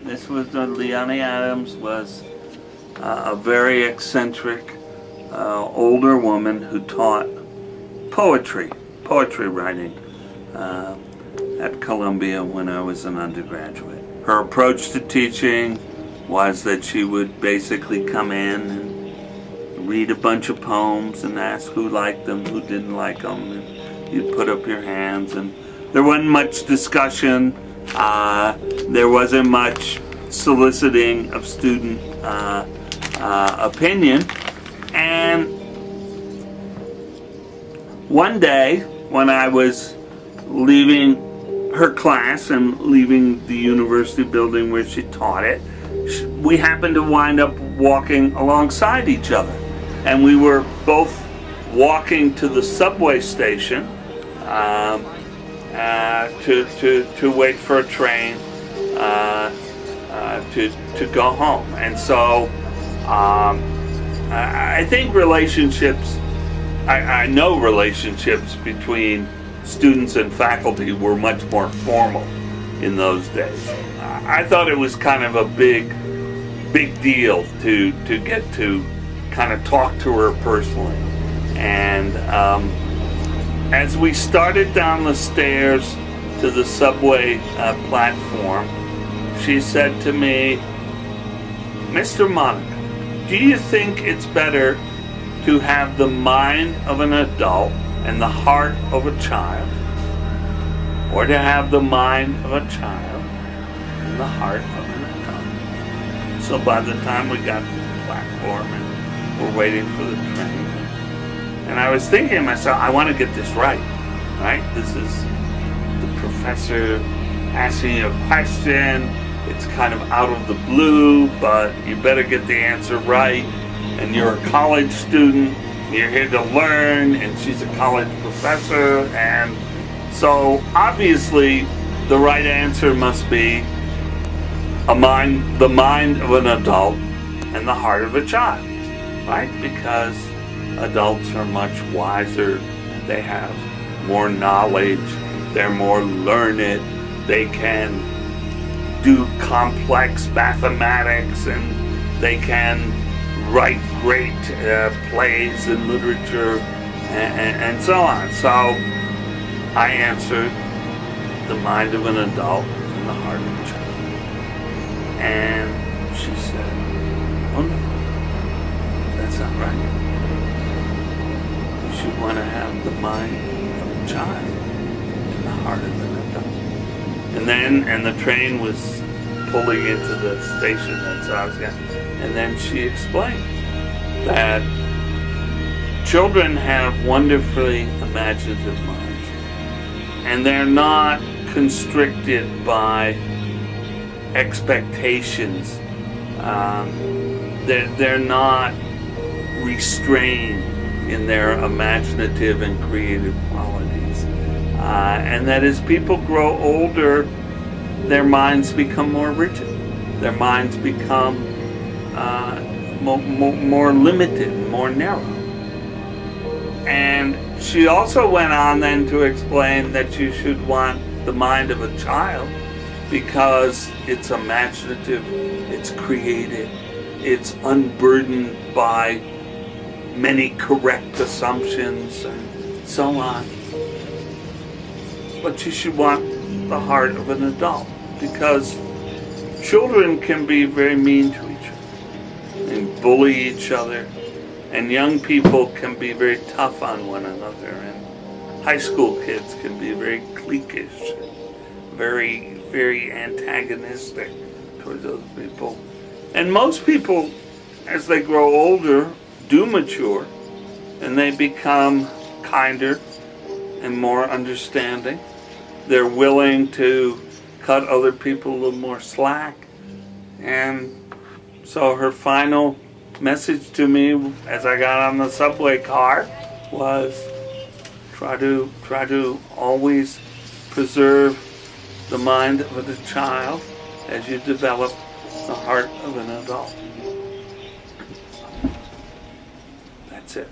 Léonie Adams was a very eccentric older woman who taught poetry writing at Columbia when I was an undergraduate. Her approach to teaching was that she would basically come in and read a bunch of poems and ask who liked them, who didn't like them, and you'd put up your hands, and there wasn't much discussion. There wasn't much soliciting of student opinion. And one day, when I was leaving her class and leaving the university building where she taught it, we happened to wind up walking alongside each other. And we were both walking to the subway station to wait for a train to go home. And so I think relationships, I know relationships between students and faculty were much more formal in those days. I thought it was kind of a big deal to get to kind of talk to her personally. And as we started down the stairs to the subway platform, she said to me, "Mr. Monaco, do you think it's better to have the mind of an adult and the heart of a child, or to have the mind of a child and the heart of an adult?" So by the time we got to the platform and we're waiting for the train, and I was thinking to myself, I want to get this right? This is the professor asking you a question. It's kind of out of the blue, but you better get the answer right. And you're a college student, you're here to learn, and she's a college professor. And so obviously the right answer must be the mind of an adult and the heart of a child, right? Because adults are much wiser, they have more knowledge, they're more learned, they can do complex mathematics, and they can write great plays and literature and so on. So I answered the mind of an adult and the heart of a child. And she said, "Oh no, that's not right. You should want to have the mind of a child and the heart of an adult." And the train was pulling into the station, and so I was going. And then she explained that children have wonderfully imaginative minds, and they're not constricted by expectations. They're not restrained in their imaginative and creative qualities. And that as people grow older, their minds become more rigid. Their minds become more limited, more narrow. And she also went on then to explain that you should want the mind of a child because it's imaginative, it's creative, it's unburdened by many correct assumptions and so on. But you should want the heart of an adult, because children can be very mean to each other and bully each other, and young people can be very tough on one another, and high school kids can be very cliquish, very, very antagonistic towards other people. And most people, as they grow older, do mature, and they become kinder and more understanding. They're willing to cut other people a little more slack. And so her final message to me as I got on the subway car was try to always preserve the mind of a child as you develop the heart of an adult. That's it.